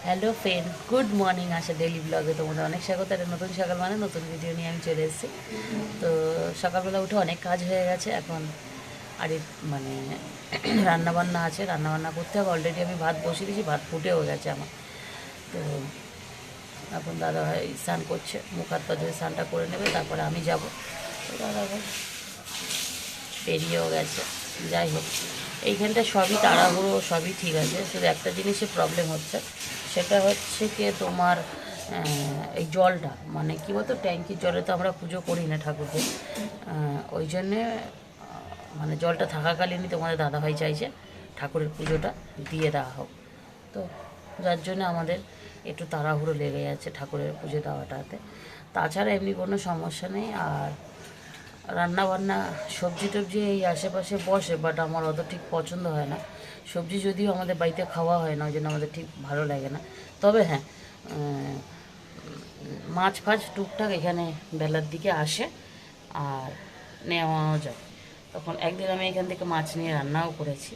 Hello friend, good morning. আসা daily ব্লগে তোমাদের অনেক স্বাগত। একটা নতুন সকাল মানে নতুন ভিডিও নিয়ে আমি চলে এসেছি। তো সকালবেলা উঠে অনেক কাজ হয়ে গেছে এখন। আর মানে রান্নাবান্না আছে, রান্নাবান্না করতে হবে। অলরেডি আমি ভাত বসিয়ে দিয়েছি, ভাত ফুটেও গেছে আমার। তো এখন দাদাভাই স্নান করছে, মুখ হাত পা ধুয়ে স্নানটা করে নেবে, তারপরে আমি যাব। তো দাদাভাই পেরিয়েও গেছে। যাই হোক, এইখানটা সবই তাড়াহুড়ো, সবই ঠিক আছে, শুধু একটা জিনিসে প্রবলেম হচ্ছে। সেটা হচ্ছে কি তোমার এই জলটা, মানে কী বলতো, ট্যাঙ্কির জলে তো আমরা পুজো করি না ঠাকুরকে। ওই জন্যে মানে জলটা থাকাকালীনই তোমাদের দাদাভাই চাইছে ঠাকুরের পুজোটা দিয়ে দেওয়া হোক। তো যার জন্য আমাদের একটু তাড়াহুড়ো লেগে যাচ্ছে ঠাকুরের পুজো দেওয়াটাতে। তাছাড়া এমনি কোনো সমস্যা নেই। আর রান্না বান্না সবজি টবজি এই আশেপাশে বসে, বাট আমার অত ঠিক পছন্দ হয় না। সবজি যদিও আমাদের বাড়িতে খাওয়া হয় না, ওই জন্য আমাদের ঠিক ভালো লাগে না। তবে হ্যাঁ, মাছ ফাছ টুকটাক এখানে বেলার দিকে আসে আর নেওয়াও যায়। তখন একদিন আমি এখান থেকে মাছ নিয়ে রান্নাও করেছি।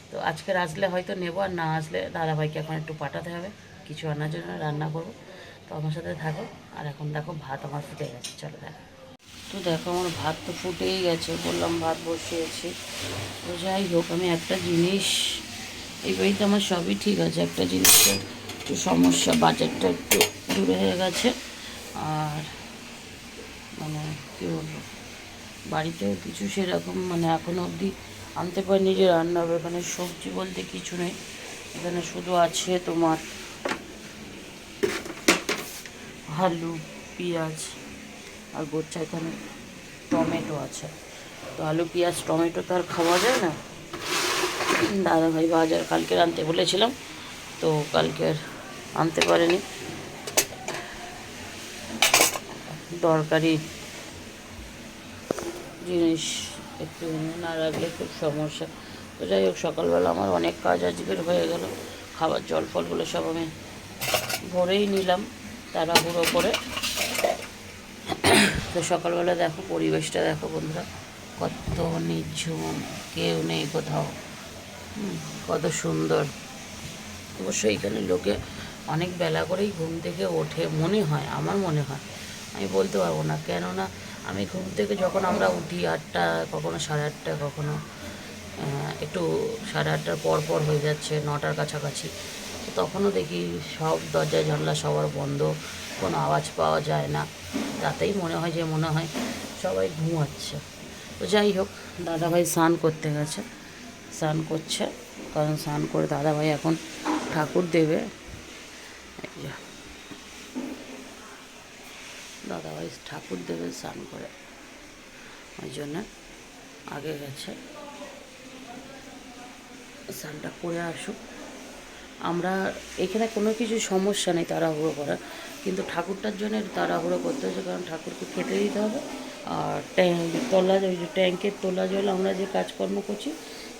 তো আজকের আসলে হয়তো নেবো, আর না আসলে দাদাভাইকে এখন একটু পাঠাতে হবে কিছু আনার জন্য, রান্না করবো। তো আমার সাথে থাকো। আর এখন দেখো ভাত আমার ফুটে গেছে, চলো দেখো। তো দেখো আমার ভাত তো ফুটেই গেছে, বললাম ভাত বসিয়েছি। তো যাই হোক, আমি একটা জিনিস, এই বাড়িতে আমার সবই ঠিক আছে, একটা জিনিসের একটু সমস্যা, বাজারটা একটু দূরে হয়ে গেছে। আর মানে কী বলবো, বাড়িতেও কিছু সেরকম মানে এখনও অবধি আনতে পারিনি যে রান্না হবে। এখানে সবজি বলতে কিছু নেই, এখানে শুধু আছে তোমার আলু, পেঁয়াজ আর গোচ্ছা, এখানে টমেটো আছে। তো আলু পেঁয়াজ টমেটো তো আর খাওয়া যায় না। দাদাভাই বাজার কালকে আনতে বলেছিলাম, তো কালকে আর আনতে পারেনি। দরকারি জিনিস একটু না রাখলে খুব সমস্যা। তো যাই হোক, সকালবেলা আমার অনেক কাজ আজকের হয়ে গেল। খাবার জল ফলগুলো সব আমি ভরেই নিলাম তাড়াহুড়ো করে। তো সকালবেলা দেখো পরিবেশটা দেখো বন্ধুরা, কত নিঝুম, কেউ নেই কোথাও, কত সুন্দর। অবশ্যই এখানে লোকে অনেক বেলা করেই ঘুম থেকে ওঠে মনে হয়, আমার মনে হয়। আমি বলতে পারবো না, কেননা আমি ঘুম থেকে যখন আমরা উঠি 8টা, কখনো 8:30, কখনো একটু 8:30 পর পর হয়ে যাচ্ছে, 9টার কাছাকাছি। তখনও দেখি সব দরজা জানলা সবার বন্ধ, কোনো আওয়াজ পাওয়া যায় না। তাতেই মনে হয় যে মনে হয় সবাই ঘুমাচ্ছে। তো যাই হোক, দাদাভাই স্নান করতে গেছে, স্নান করছে, কারণ স্নান করে দাদাভাই এখন ঠাকুর দেবে। এই যে দাদাভাই ঠাকুর দেবে স্নান করে, ওই জন্য আগে গেছে। স্নানটা করে আসুক। আমরা এখানে কোনো কিছু সমস্যা নেই তাড়াহুড়ো করার, কিন্তু ঠাকুরটার জন্য তাড়াহুড়ো করতে হচ্ছে, কারণ ঠাকুরকে খেতে দিতে হবে। আর তলা, ওই যে ট্যাঙ্কের তোলা জল আমরা যে কাজকর্ম করছি,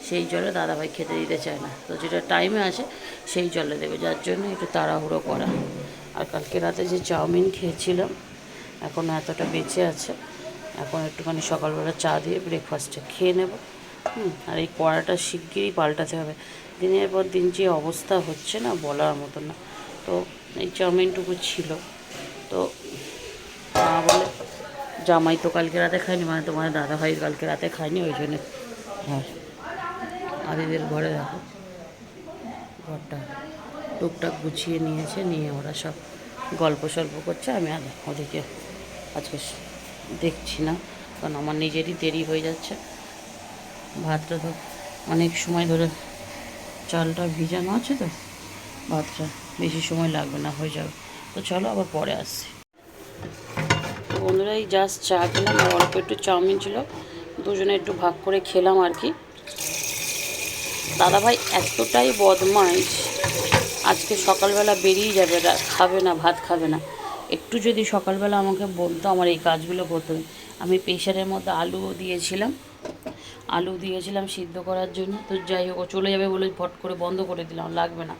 সেই জলে দাদাভাই খেতে দিতে চায় না। তো যেটা টাইমে আসে সেই জলে দেবে, যার জন্য একটু তাড়াহুড়ো করা। আর কালকে রাতে যে চাউমিন খেয়েছিলাম, এখন এতটা বেঁচে আছে। এখন একটুখানি সকালবেলা চা দিয়ে ব্রেকফাস্টে খেয়ে নেব। আর এই কড়াটা শিগগিরই পাল্টাতে হবে, দিনের পর দিন যে অবস্থা হচ্ছে না বলার মতো না। তো এই চাউমিনটুকু ছিল, তো মা বলে জামাই তো কালকে রাতে খায়নি, মানে তোমার দাদাভাই কালকে রাতে খায়নি, ওই জন্যে। হ্যাঁ, আদিদের ঘরে দেখো ঘরটা টুকটাক গুছিয়ে নিয়েছে, নিয়ে ওরা সব গল্প সল্প করছে। আমি আর ওদেরকে আজকে দেখছি না, কারণ আমার নিজেরই দেরি হয়ে যাচ্ছে। ভাতটা তো অনেক সময় ধরে চালটা ভিজানো আছে, তো ভাতটা বেশি সময় লাগবে না, হয়ে যাবে। তো চলো আবার পরে আসছি। বন্ধুরা এই জাস্ট চা খেলাম, আর অল্প একটু চাউমিন ছিল, দুজনে একটু ভাগ করে খেলাম আর কি। দাদাভাই এতটাই বদমাইশ, আজকে সকালবেলা বেরিয়ে যাবে, খাবে না, ভাত খাবে না। একটু যদি সকালবেলা আমাকে বলতো আমার এই কাজগুলো করতে। আমি প্রেশারের মধ্যে আলু দিয়েছিলাম সিদ্ধ করার জন্য। তো যাই হোক, চলে যাবে বলে ফট করে বন্ধ করে দিলাম, লাগবে না।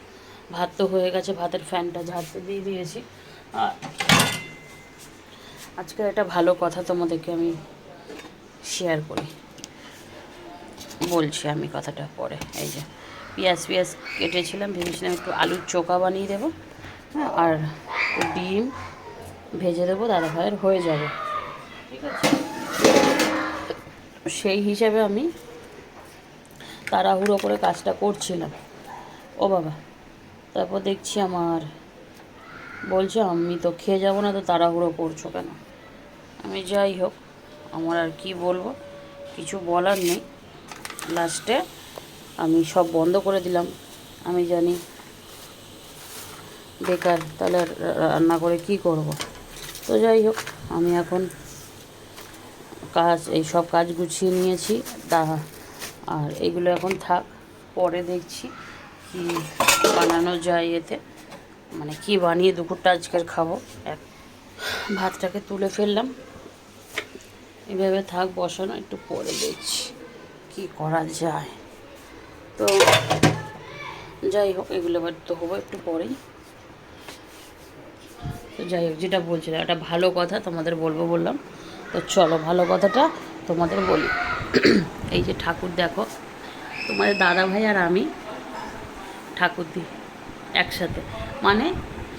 ভাত তো হয়ে গেছে, ভাতের ফ্যানটা ঝাড়তে দিয়ে দিয়েছি। আর আজকে একটা ভালো কথা তোমাদেরকে আমি শেয়ার করি, বলছি আমি কথাটা পরে। এই যে পেঁয়াজ কেটেছিলাম, ভেবেছিলাম একটু আলুর চোখা বানিয়ে দেবো, হ্যাঁ, আর ডিম ভেজে দেবো, দাদাভাইয়ের হয়ে যাবে, ঠিক আছে। সেই হিসাবে আমি তাড়াহুড়ো করে কাজটা করছিলাম। ও বাবা, তারপর দেখছি আমার বলছে আমি তো খেয়ে যাবো না, তো তাড়াহুড়ো করছো কেন? আমি যাই হোক, আমার আর কি বলবো, কিছু বলার নেই। লাস্টে আমি সব বন্ধ করে দিলাম। আমি জানি বেকার, তাহলে রান্না করে কি করব। তো যাই হোক, আমি এখন এই সব কাজ গুছিয়ে নিয়েছি, আর এগুলো এখন থাক, পরে দেখছি কি বানানো যায় এতে, মানে কি বানিয়ে দুপুরটা আজকের খাবো। ভাতটাকে তুলে ফেললাম, এভাবে থাক বসানো, একটু পরে দেখছি কি করা যায়। তো যাই হোক, এগুলো এবার তো হবো একটু পরেই। তো যাই হোক, যেটা বলছিলাম একটা ভালো কথা তোমাদের বললাম। তো চলো ভালো কথাটা তোমাদের বলি। এই যে ঠাকুর দেখো, তোমাদের দাদাভাই আর আমি ঠাকুর দিই একসাথে, মানে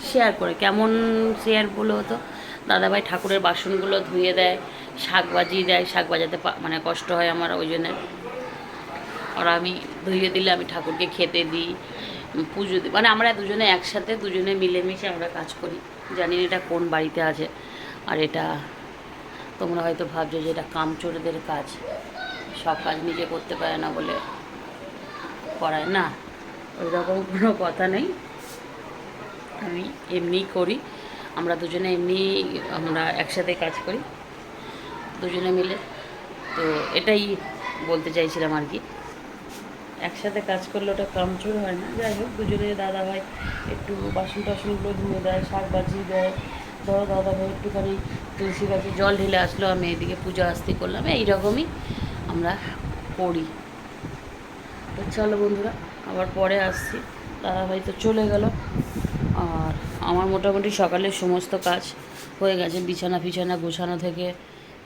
শেয়ার করে। কেমন শেয়ার বলো তো? দাদাভাই ঠাকুরের বাসনগুলো ধুয়ে দেয়, শাক বাজিয়ে দেয়, শাক বাজাতে মানে কষ্ট হয় আমার, ওই জন্যে। আর আমি ধুয়ে দিলে আমি ঠাকুরকে খেতে দিই, পুজো দিই, মানে আমরা দুজনে একসাথে, দুজনে মিলেমিশে আমরা কাজ করি। জানি না এটা কোন বাড়িতে আছে, আর এটা তোমরা হয়তো ভাবছো যে এটা কামচোরদের কাজ, সব কাজ নিজে করতে পারে না বলে করায় না, ওই রকম কোনো কথা নেই। আমি এমনিই করি, আমরা দুজনে আমরা একসাথে কাজ করি দুজনে মিলে। তো এটাই বলতে চাইছিলাম আর কি, একসাথে কাজ করলে ওটা কামচোর হয় না। যাই হোক, দুজনে দাদাভাই একটু বাসন টাসনগুলো ধুয়ে দেয়, শাক বাজিয়ে দেয়, ধরো দাদাভাই একটুখানি তুলসী গাছে জল ঢেলে আসলো, আমি এদিকে পূজা আস্তি করলাম, এইরকমই আমরা করি। তো চলো বন্ধুরা, আবার পরে আসছি। দাদাভাই তো চলে গেল, আর আমার মোটামুটি সকালের সমস্ত কাজ হয়ে গেছে, বিছানা গোছানো থেকে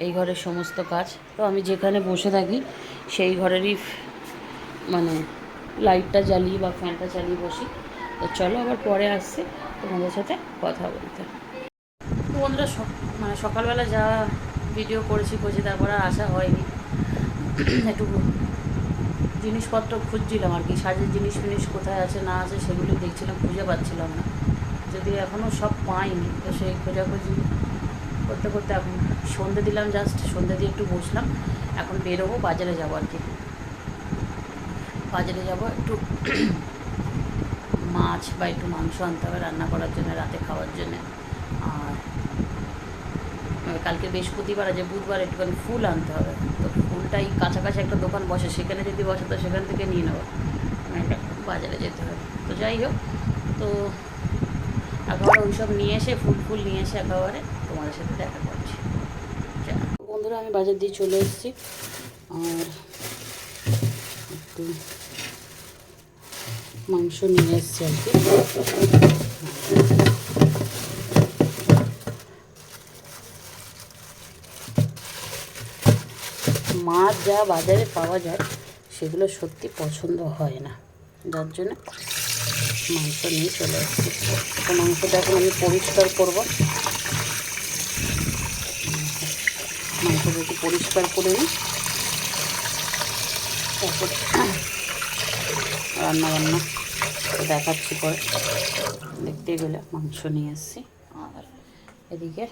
এই ঘরের সমস্ত কাজ। তো আমি যেখানে বসে থাকি সেই ঘরেরই মানে লাইটটা জ্বালিয়ে বা ফ্যানটা চালিয়ে বসি। তো চলো আবার পরে আসছি তোমাদের সাথে কথা বলতে। তো বন্ধুরা, মানে সকালবেলা যা ভিডিও করেছি তারপর আর আসা হয়নি। একটু জিনিসপত্র খুঁজছিলাম আর কি, সাজের জিনিস কোথায় আছে না আছে সেগুলি দেখছিলাম, খুঁজে পাচ্ছিলাম না, যদি এখনও সব পাইনি। তো সেই খোঁজাখুঁজি করতে করতে এখন সন্ধে দিলাম, জাস্ট সন্ধে দিয়ে একটু বসলাম। এখন বেরোবো, বাজারে যাবো আর কি, বাজারে যাবো একটু মাছ বা একটু মাংস আনতে হবে রান্না করার জন্য, রাতে খাওয়ার জন্য। আর কালকে বৃহস্পতিবার আছে, বুধবার একটুখানি ফুল আনতে হবে। তো ফুলটাই কাছাকাছি একটা দোকান বসে, সেখানে যদি বসে তো সেখান থেকে নিয়ে নেবো, বাজারে যেতে হবে। তো যাই হোক, তো একেবারে ওই সব নিয়ে এসে ফুল নিয়ে এসে একেবারে তোমাদের সাথে দেখা করছি। বন্ধুরা, আমি বাজার দিয়ে চলে এসেছি, আর একটু মাংস নিয়ে এসেছি আর কি। মাছ যা বাজারে পাওয়া যায় সেগুলো সত্যি পছন্দ হয় না, যার জন্য মাংস নিয়ে চলে এসেছি। তো মাংসটা এখন আমি পরিষ্কার করব, মাংসটা একটু পরিষ্কার করে নিই, তারপরে রান্নাবান্না দেখাচ্ছি পরে। দেখতে গেলে মাংস নিয়ে এসেছি, আর এদিকে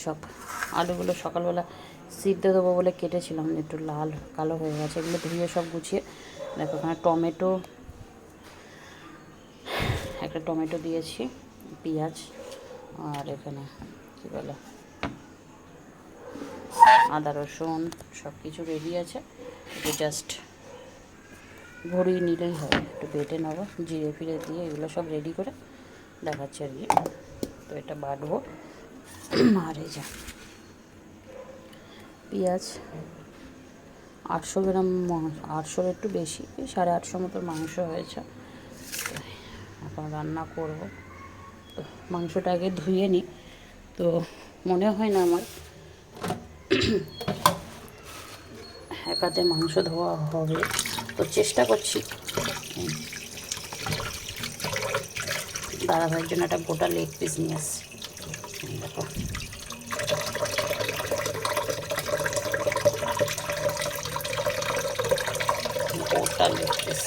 সব আলুগুলো সকালবেলা সিদ্ধ দেবো বলে কেটেছিলাম, একটু লাল কালো হয়ে গেছে, এগুলো ধুয়ে সব গুছিয়ে দেখো। এখানে একটা টমেটো দিয়েছি, পেঁয়াজ, আর এখানে কী বলে আদা রসুন সব কিছু রেডি আছে, একটু জাস্ট ভরিয়ে নিলেই হবে, একটু বেটে নেবো, জিরে ফিরে দিয়ে এগুলো সব রেডি করে দেখাচ্ছি আর কি। তো এটা বাটবো, আর এই যা পেঁয়াজ 800 গ্রাম, 800 একটু বেশি, 850 মতো মাংস হয়েছে। এখন রান্না করব, তো মাংসটা আগে ধুয়ে নিই। তো মনে হয় না আমার একাতে মাংস ধোয়া হবে, তো চেষ্টা করছি দাদা ভাইয়ের জন্য একটা গোটা লেগ পিস নিয়ে আসছি, দেখো। গোটা লেগ পিস।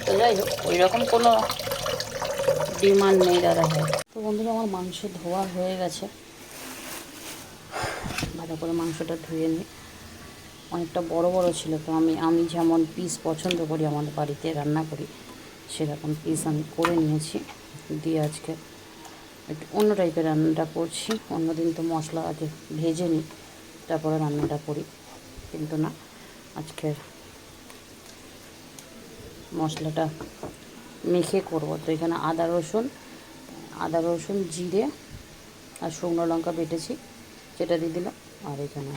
তো যাই হোক, ওই রকম কোনো ডিমান্ড নেই দাদা ভাই। তো বন্ধুরা, আমার মাংস ধোয়া হয়ে গেছে, ভালো করে মাংসটা ধুয়ে নিই। অনেকটা বড় বড় ছিল, তো আমি যেমন পিস পছন্দ করি আমাদের বাড়িতে রান্না করি, সেরকম পিস আমি করে নিয়েছি। দিয়ে আজকে একটু অন্য টাইপের রান্নাটা করছি। অন্যদিন তো মশলা আগে ভেজে নিই, তারপরে রান্নাটা করি, কিন্তু না, আজকের মশলাটা মেখে করব। তো এখানে আদা রসুন জিরে আর শুকনো লঙ্কা বেটেছি, সেটা দিয়ে দিলাম। আর এখানে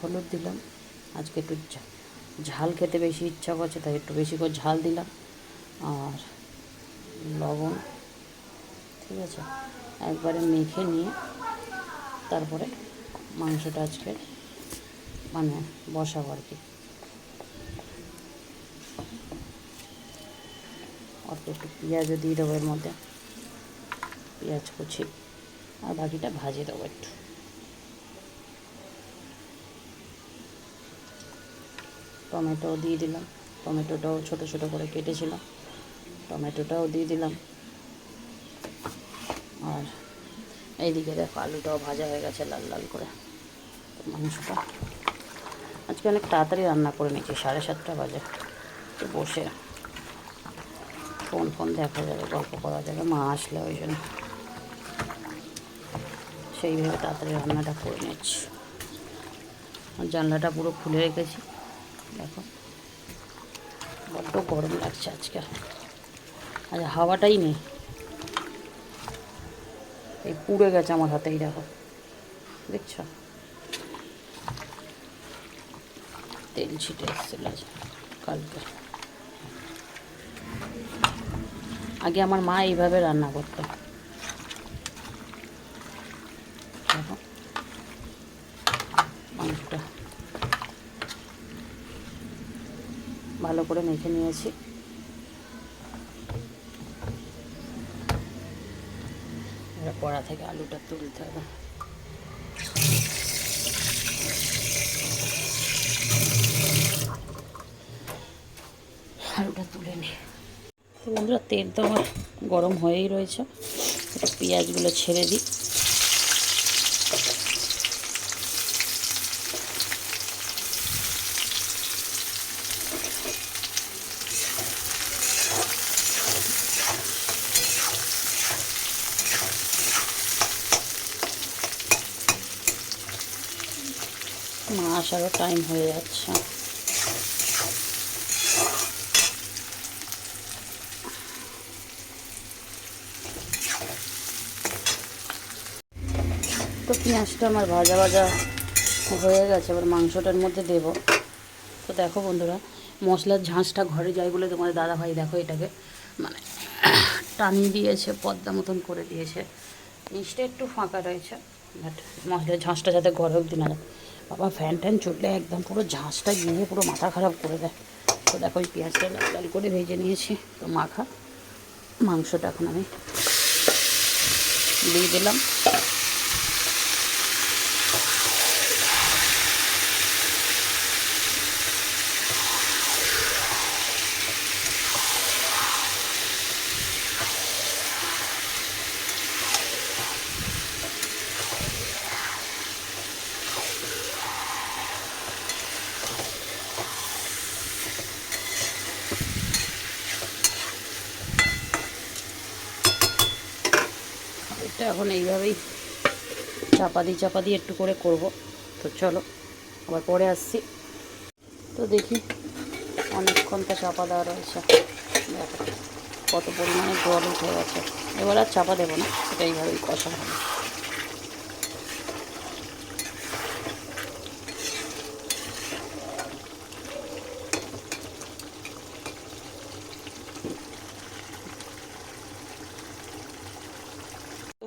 হলুদ দিলাম। আজকে একটু ঝাল খেতে বেশি ইচ্ছা করছে, তাই একটু বেশি করে ঝাল দিলাম। আর লবণ, ঠিক আছে। একবারে মেখে নিয়ে তারপরে মাংসটা আজকে মানে বসাবো আর কি। অল্প একটু পেঁয়াজও দিয়ে দেবো এর মধ্যে, পেঁয়াজ কুচি, আর বাকিটা ভাজে দেবো একটু। টমেটো দিয়ে দিলাম, টমেটোটাও ছোটো ছোটো করে কেটেছিলাম, টমেটোটাও দিয়ে দিলাম। আর এইদিকে দেখো আলুটাও ভাজা হয়ে গেছে লাল লাল করে। মাংসটা আজকে অনেক তাড়াতাড়ি রান্না করে নিয়েছি, 7:30 বাজে। তো বসে ফোন দেখা যাবে, গল্প করা যাবে, মা আসলে ওই জন্য সেইভাবে তাড়াতাড়ি রান্নাটা করে নিচ্ছি। জানলাটা পুরো খুলে রেখেছি, দেখো বড্ড গরম লাগছে আজকে, আজ হাওয়াটাই নেই। এই পুড়ে গেছে আমার হাতেই, দেখো, দেখছ তেল ছিটে এসেছিল কালকে। আগে আমার মা এইভাবে রান্না করতো, দেখো মাংসটা ভালো করে মেখে নিয়েছি। এবার কড়া থেকে আলুটা তুলতে হবে। আলুটা তুলে নিই। তো বন্ধুরা, তেল তো আমার গরম হয়েই রয়েছে, একটু পেঁয়াজগুলো ছেড়ে দিই। মা আসারও টাইম হয়ে যাচ্ছে। তো পেঁয়াজটা আমার ভাজা হয়ে গেছে, এবার মাংসটার মধ্যে দেব। তো দেখো বন্ধুরা, মশলার ঝাঁঝটা ঘরে যায় বলে তোমাদের দাদাভাই দেখো এটাকে মানে টানিয়ে দিয়েছে, পর্দা মতন করে দিয়েছে। নিচটা একটু ফাঁকা রয়েছে, বাট মশলার ঝাঁঝটা যাতে ঘরে অব্দি না যায়। বাবা, ফ্যান ট্যান চললে একদম পুরো ঝাঁঝটা গিয়ে পুরো মাথা খারাপ করে দেয়। তো দেখো ওই পেঁয়াজটা লাল লাল করে ভেজে নিয়েছি। তো মাখা মাংসটা এখন আমি দিয়ে দিলাম। এটা এখন এইভাবেই চাপা দিয়ে একটু করে করব। তো চলো আবার পরে আসছি। তো দেখি, অনেকক্ষণ তো চাপা দেওয়া রয়েছে, দেখো কত পরিমাণে জল উঠে গেছে। এবার আর চাপা দেবো না, সেটা এইভাবেই কষা হবে।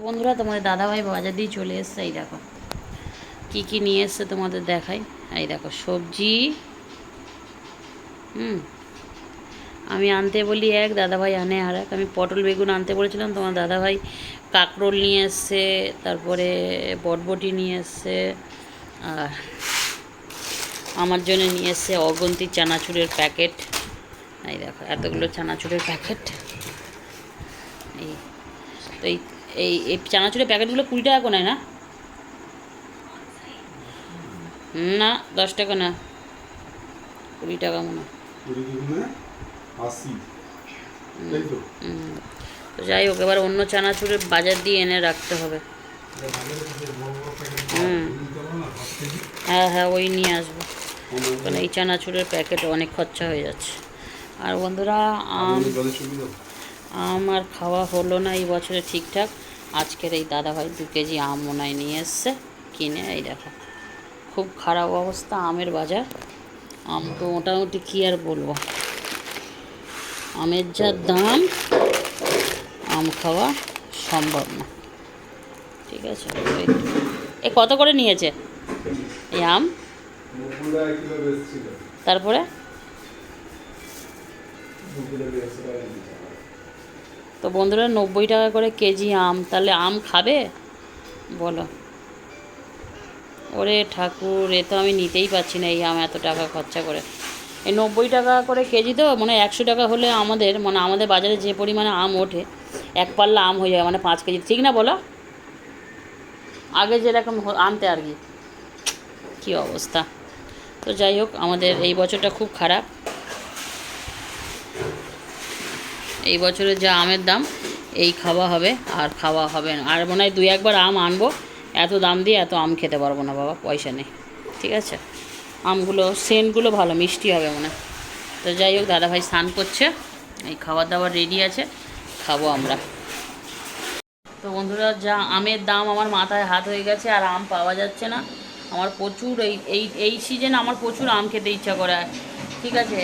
বন্ধুরা, তোমাদের দাদাভাই বাজার দিয়ে চলে এসছে। এই দেখো কি কি নিয়ে এসছে তোমাদের দেখাই। এই দেখো সবজি, হুম, আমি আনতে বলি এক, দাদাভাই আনে আর এক। আমি পটল বেগুন আনতে বলেছিলাম, তোমার দাদাভাই কাঁকরোল নিয়ে এসছে, তারপরে বটবটি নিয়ে এসছে, আর আমার জন্য নিয়ে এসছে অগন্তি চানাচুরের প্যাকেট। এই দেখো এতগুলো চানাচুরের প্যাকেট। এই তো এই এই চানাচুরের প্যাকেটগুলো 20 টাকা করে নেয় না? না 10 টাকা না, 20 টাকা মনে হয়। তো যাই হোক, এবার অন্য চানাচুরের বাজার দিয়ে এনে রাখতে হবে। হ্যাঁ হ্যাঁ, ওই নিয়ে আসবো, কারণ এই চানাচুরের প্যাকেটে অনেক খরচা হয়ে যাচ্ছে। আর বন্ধুরা, আম আর খাওয়া হলো না এই বছরে ঠিকঠাক। আজকের এই দাদাভাই 2 কেজি আম মনে হয় নিয়ে এসছে কিনে। এই দেখো খুব খারাপ অবস্থা আমের বাজার। আম তো মোটামুটি কী আর বলবো, আমের যা দাম, আম খাওয়া সম্ভব না। ঠিক আছে, এ কত করে নিয়েছে এই আম? তারপরে তো বন্ধুরা 90 টাকা করে কেজি আম, তাহলে আম খাবে বলো? ওরে ঠাকুর, এ তো আমি নিতেই পারছি না এই আম এত টাকা খরচা করে। এই 90 টাকা করে কেজি তো মানে 100 টাকা হলে আমাদের বাজারে যে পরিমাণে আম ওঠে, এক পাল্লা আম হয়ে যায় মানে 5 কেজি, ঠিক না বলো? আগে যেরকম আনতে আর কি, কী অবস্থা। তো যাই হোক, আমাদের এই বছরটা খুব খারাপ। এই বছরে যা আমের দাম, এই খাওয়া হবে আর খাওয়া হবে না। আর মনে হয় 2-1 বার আম আনবো, এত দাম দিয়ে এত আম খেতে পারবো না বাবা, পয়সা নেই। ঠিক আছে, আমগুলো সেন্টগুলো ভালো মিষ্টি হবে মনে হয়। তো যাই হোক, দাদাভাই স্নান করছে, এই খাবার দাবার রেডি আছে, খাবো আমরা। তো বন্ধুরা, যা আমের দাম, আমার মাথায় হাত হয়ে গেছে, আর আম পাওয়া যাচ্ছে না। আমার প্রচুর এই সিজনে আমার প্রচুর আম খেতে ইচ্ছা করে। ঠিক আছে,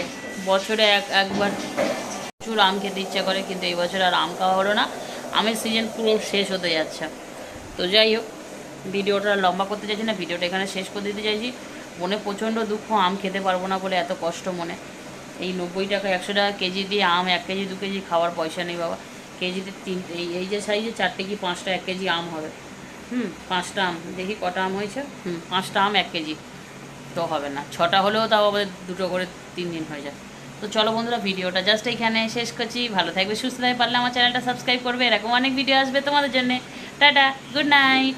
বছরে একবার প্রচুর আম খেতে ইচ্ছা করে, কিন্তু এই বছর আর আম খাওয়া হলো না। আমের সিজন পুরো শেষ হতে যাচ্ছে। তো যাই হোক, ভিডিওটা লম্বা করতে চাইছি না, ভিডিওটা এখানে শেষ করে দিতে চাইছি। মনে প্রচণ্ড দুঃখ, আম খেতে পারবো না বলে এত কষ্ট মনে। এই 90 টাকা 100 টাকা কেজি দিয়ে আম 1 কেজি 2 কেজি খাওয়ার পয়সা নেই বাবা। কেজিতে এই যে সাইজে 4টে কি 5টা 1 কেজি আম হবে। 5টা আম, দেখি কটা আম হয়েছে। 5টা আম 1 কেজি তো হবে না, 6টা হলেও তাও আমাদের 2টো করে 3 দিন হয়ে যায়। তো চলো বন্ধুরা, ভিডিওটা জাস্ট এইখানে শেষ করছি। ভালো থাকবে, সুস্থ থাকবে, পারলে আমার চ্যানেলটা সাবস্ক্রাইব করবে, এরকম অনেক ভিডিও আসবে তোমাদের জন্য। Tata, good night.